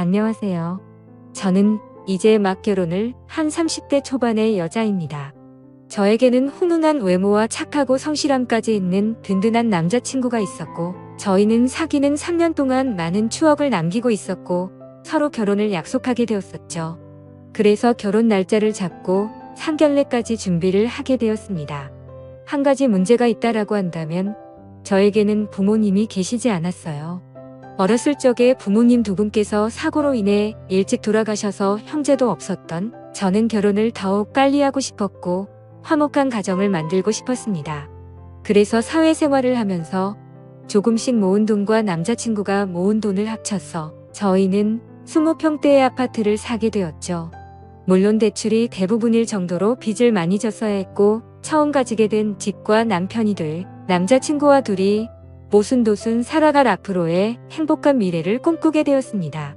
안녕하세요. 저는 이제 막 결혼을 한 30대 초반의 여자입니다. 저에게는 훈훈한 외모와 착하고 성실함까지 있는 든든한 남자친구가 있었고, 저희는 사귀는 3년 동안 많은 추억을 남기고 있었고, 서로 결혼을 약속하게 되었었죠. 그래서 결혼 날짜를 잡고 상견례까지 준비를 하게 되었습니다. 한 가지 문제가 있다라고 한다면, 저에게는 부모님이 계시지 않았어요. 어렸을 적에 부모님 두 분께서 사고로 인해 일찍 돌아가셔서 형제도 없었던 저는 결혼을 더욱 빨리 하고 싶었고 화목한 가정을 만들고 싶었습니다. 그래서 사회생활을 하면서 조금씩 모은 돈과 남자친구가 모은 돈을 합쳐서 저희는 20평대의 아파트를 사게 되었죠. 물론 대출이 대부분일 정도로 빚을 많이 졌어야 했고 처음 가지게 된 집과 남편이 될 남자친구와 둘이 모순도순 살아갈 앞으로의 행복한 미래를 꿈꾸게 되었습니다.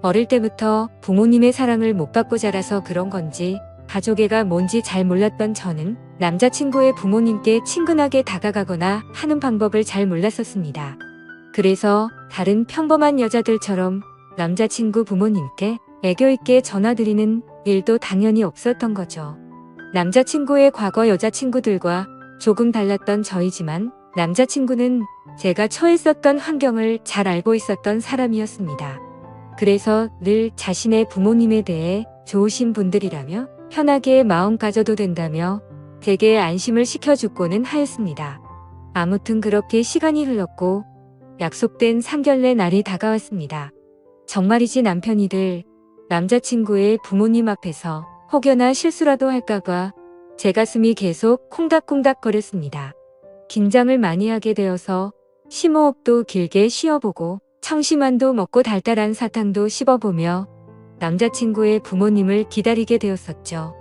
어릴 때부터 부모님의 사랑을 못 받고 자라서 그런 건지 가족애가 뭔지 잘 몰랐던 저는 남자친구의 부모님께 친근하게 다가가거나 하는 방법을 잘 몰랐었습니다. 그래서 다른 평범한 여자들처럼 남자친구 부모님께 애교 있게 전화드리는 일도 당연히 없었던 거죠. 남자친구의 과거 여자친구들과 조금 달랐던 저이지만 남자친구는 제가 처했었던 환경을 잘 알고 있었던 사람이었습니다. 그래서 늘 자신의 부모님에 대해 좋으신 분들이라며 편하게 마음 가져도 된다며 제게 안심을 시켜주고는 하였습니다. 아무튼 그렇게 시간이 흘렀고 약속된 상견례 날이 다가왔습니다. 정말이지 남편이들 남자친구의 부모님 앞에서 혹여나 실수라도 할까봐 제 가슴이 계속 콩닥콩닥거렸습니다. 긴장을 많이 하게 되어서 심호흡도 길게 쉬어보고 청심환도 먹고 달달한 사탕도 씹어보며 남자친구의 부모님을 기다리게 되었었죠.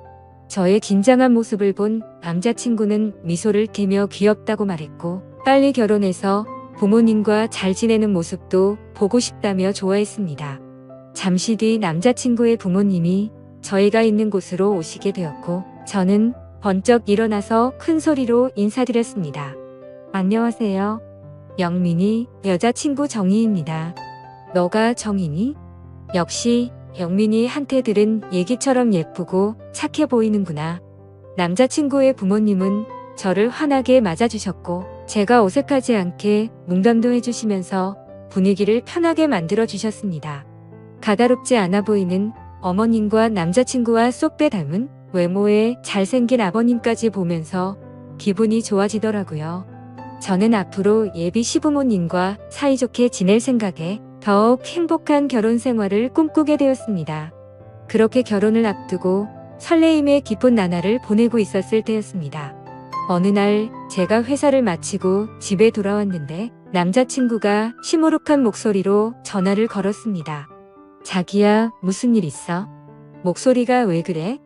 저의 긴장한 모습을 본 남자친구는 미소를 띠며 귀엽다고 말했고 빨리 결혼해서 부모님과 잘 지내는 모습도 보고 싶다며 좋아했습니다. 잠시 뒤 남자친구의 부모님이 저희가 있는 곳으로 오시게 되었고 저는 번쩍 일어나서 큰 소리로 인사드렸습니다. 안녕하세요. 영민이 여자친구 정희입니다. 너가 정희니? 역시 영민이한테 들은 얘기처럼 예쁘고 착해 보이는구나. 남자친구의 부모님은 저를 환하게 맞아주셨고 제가 어색하지 않게 농담도 해주시면서 분위기를 편하게 만들어주셨습니다. 가다롭지 않아 보이는 어머님과 남자친구와 쏙 빼 닮은 외모에 잘생긴 아버님까지 보면서 기분이 좋아지더라고요. 저는 앞으로 예비 시부모님과 사이좋게 지낼 생각에 더욱 행복한 결혼 생활을 꿈꾸게 되었습니다. 그렇게 결혼을 앞두고 설레임의 깊은 나날을 보내고 있었을 때였습니다. 어느 날 제가 회사를 마치고 집에 돌아왔는데 남자친구가 시무룩한 목소리로 전화를 걸었습니다. 자기야, 무슨 일 있어? 목소리가 왜 그래?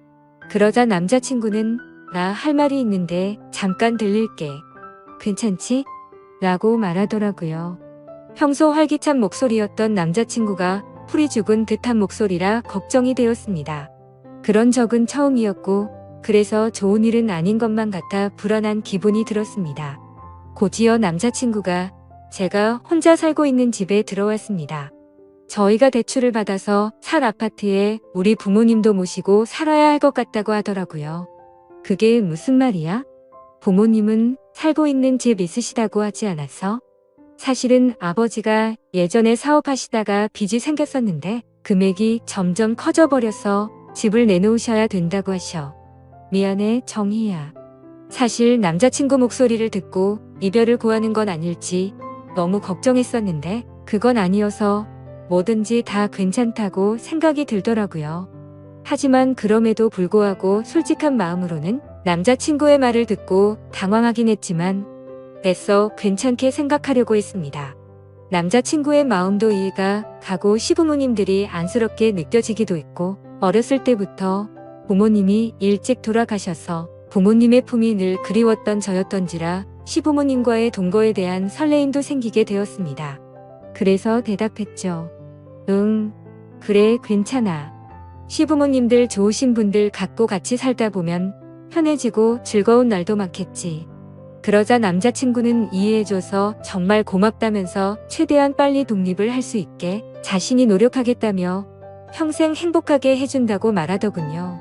그러자 남자친구는 나 할 말이 있는데 잠깐 들릴게. 괜찮지? 라고 말하더라고요. 평소 활기찬 목소리였던 남자친구가 풀이 죽은 듯한 목소리라 걱정이 되었습니다. 그런 적은 처음이었고 그래서 좋은 일은 아닌 것만 같아 불안한 기분이 들었습니다. 곧이어 남자친구가 제가 혼자 살고 있는 집에 들어왔습니다. 저희가 대출을 받아서 살 아파트에 우리 부모님도 모시고 살아야 할 것 같다고 하더라고요. 그게 무슨 말이야? 부모님은 살고 있는 집 있으시다고 하지 않았어? 사실은 아버지가 예전에 사업하시다가 빚이 생겼었는데 금액이 점점 커져버려서 집을 내놓으셔야 된다고 하셔. 미안해, 정희야. 사실 남자친구 목소리를 듣고 이별을 고하는 건 아닐지 너무 걱정했었는데 그건 아니어서 뭐든지 다 괜찮다고 생각이 들더라고요. 하지만 그럼에도 불구하고 솔직한 마음으로는 남자친구의 말을 듣고 당황하긴 했지만 애써 괜찮게 생각하려고 했습니다. 남자친구의 마음도 이해가 가고 시부모님들이 안쓰럽게 느껴지기도 했고 어렸을 때부터 부모님이 일찍 돌아가셔서 부모님의 품이 늘 그리웠던 저였던지라 시부모님과의 동거에 대한 설레임도 생기게 되었습니다. 그래서 대답했죠. 응, 그래, 괜찮아. 시부모님들 좋으신 분들 갖고 같이 살다 보면 편해지고 즐거운 날도 많겠지. 그러자 남자친구는 이해해줘서 정말 고맙다면서 최대한 빨리 독립을 할 수 있게 자신이 노력하겠다며 평생 행복하게 해준다고 말하더군요.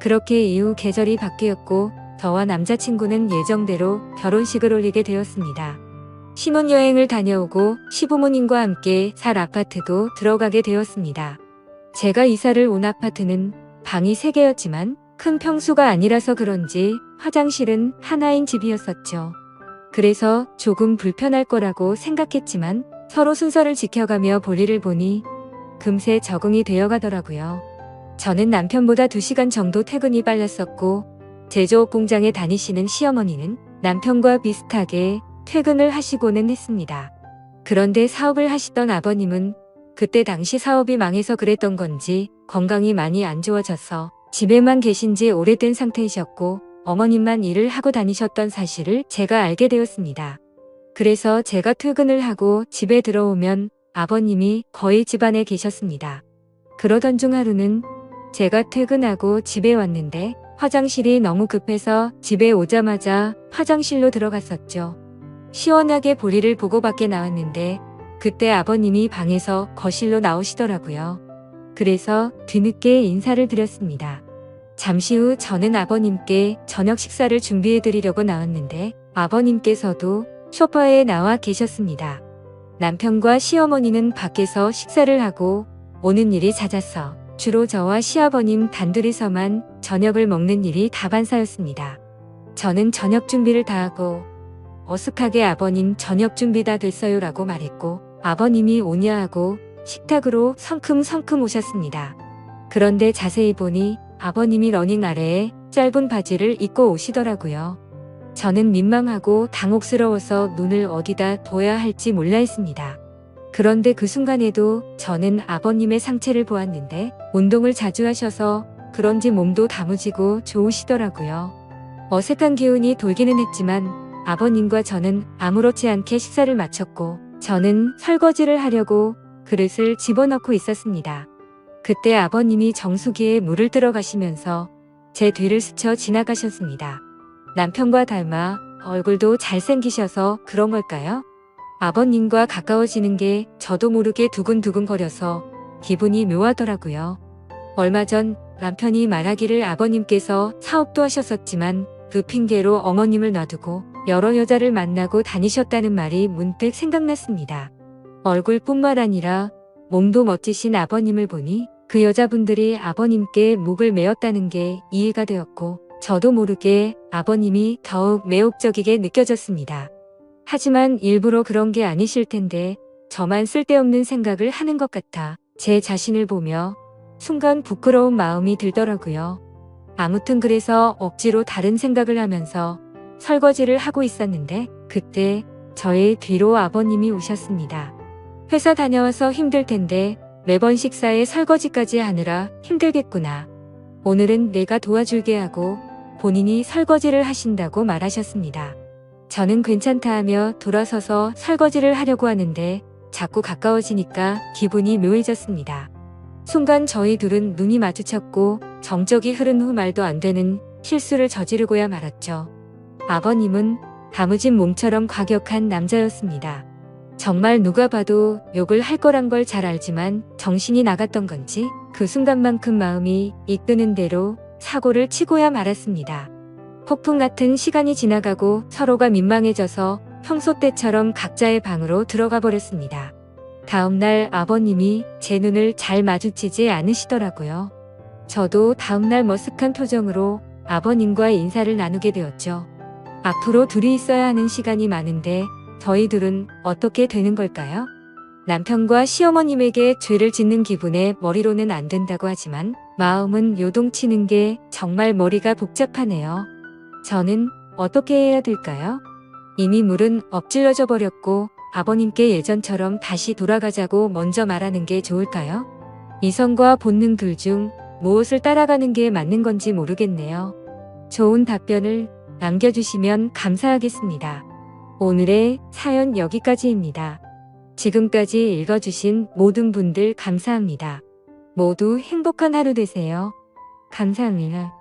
그렇게 이후 계절이 바뀌었고 저와 남자친구는 예정대로 결혼식을 올리게 되었습니다. 신혼여행을 다녀오고 시부모님과 함께 살 아파트도 들어가게 되었습니다. 제가 이사를 온 아파트는 방이 3개였지만 큰 평수가 아니라서 그런지 화장실은 하나인 집이었었죠. 그래서 조금 불편할 거라고 생각했지만 서로 순서를 지켜가며 볼일을 보니 금세 적응이 되어가더라고요. 저는 남편보다 2시간 정도 퇴근이 빨랐었고 제조업 공장에 다니시는 시어머니는 남편과 비슷하게 퇴근을 하시고는 했습니다. 그런데 사업을 하시던 아버님은 그때 당시 사업이 망해서 그랬던 건지 건강이 많이 안 좋아져서 집에만 계신 지 오래된 상태이셨고 어머님만 일을 하고 다니셨던 사실을 제가 알게 되었습니다. 그래서 제가 퇴근을 하고 집에 들어오면 아버님이 거의 집안에 계셨습니다. 그러던 중 하루는 제가 퇴근하고 집에 왔는데 화장실이 너무 급해서 집에 오자마자 화장실로 들어갔었죠. 시원하게 볼일을 보고 밖에 나왔는데 그때 아버님이 방에서 거실로 나오시더라고요. 그래서 뒤늦게 인사를 드렸습니다. 잠시 후 저는 아버님께 저녁 식사를 준비해 드리려고 나왔는데 아버님께서도 소파에 나와 계셨습니다. 남편과 시어머니는 밖에서 식사를 하고 오는 일이 잦아서 주로 저와 시아버님 단둘이서만 저녁을 먹는 일이 다반사였습니다. 저는 저녁 준비를 다 하고 어색하게 아버님 저녁 준비 다 됐어요 라고 말했고 아버님이 오냐 하고 식탁으로 성큼성큼 오셨습니다. 그런데 자세히 보니 아버님이 러닝 아래에 짧은 바지를 입고 오시더라고요. 저는 민망하고 당혹스러워서 눈을 어디다 둬야 할지 몰라 했습니다. 그런데 그 순간에도 저는 아버님의 상체를 보았는데 운동을 자주 하셔서 그런지 몸도 다무지고 좋으시더라고요. 어색한 기운이 돌기는 했지만 아버님과 저는 아무렇지 않게 식사를 마쳤고 저는 설거지를 하려고 그릇을 집어넣고 있었습니다. 그때 아버님이 정수기에 물을 들어가시면서 제 뒤를 스쳐 지나가셨습니다. 남편과 닮아 얼굴도 잘생기셔서 그런 걸까요? 아버님과 가까워지는 게 저도 모르게 두근두근거려서 기분이 묘하더라고요. 얼마 전 남편이 말하기를 아버님께서 사업도 하셨었지만 그 핑계로 어머님을 놔두고 여러 여자를 만나고 다니셨다는 말이 문득 생각났습니다. 얼굴뿐만 아니라 몸도 멋지신 아버님을 보니 그 여자분들이 아버님께 목을 메었다는 게 이해가 되었고 저도 모르게 아버님이 더욱 매혹적이게 느껴졌습니다. 하지만 일부러 그런 게 아니실 텐데 저만 쓸데없는 생각을 하는 것 같아 제 자신을 보며 순간 부끄러운 마음이 들더라고요. 아무튼 그래서 억지로 다른 생각을 하면서 설거지를 하고 있었는데 그때 저의 뒤로 아버님이 오셨습니다. 회사 다녀와서 힘들 텐데 매번 식사에 설거지까지 하느라 힘들겠구나. 오늘은 내가 도와줄게 하고 본인이 설거지를 하신다고 말하셨습니다. 저는 괜찮다 하며 돌아서서 설거지를 하려고 하는데 자꾸 가까워지니까 기분이 묘해졌습니다. 순간 저희 둘은 눈이 마주쳤고 정적이 흐른 후 말도 안 되는 실수를 저지르고야 말았죠. 아버님은 다무진 몸처럼 과격한 남자였습니다. 정말 누가 봐도 욕을 할 거란 걸 잘 알지만 정신이 나갔던 건지 그 순간만큼 마음이 이끄는 대로 사고를 치고야 말았습니다. 폭풍 같은 시간이 지나가고 서로가 민망해져서 평소 때처럼 각자의 방으로 들어가 버렸습니다. 다음날 아버님이 제 눈을 잘 마주치지 않으시더라고요. 저도 다음날 머쓱한 표정으로 아버님과 인사를 나누게 되었죠. 앞으로 둘이 있어야 하는 시간이 많은데 저희 둘은 어떻게 되는 걸까요? 남편과 시어머님에게 죄를 짓는 기분에 머리로는 안 된다고 하지만 마음은 요동치는 게 정말 머리가 복잡하네요. 저는 어떻게 해야 될까요? 이미 물은 엎질러져 버렸고 아버님께 예전처럼 다시 돌아가자고 먼저 말하는 게 좋을까요? 이성과 본능 둘 중 무엇을 따라가는 게 맞는 건지 모르겠네요. 좋은 답변을 남겨주시면 감사하겠습니다. 오늘의 사연 여기까지입니다. 지금까지 읽어주신 모든 분들 감사합니다. 모두 행복한 하루 되세요. 감사합니다.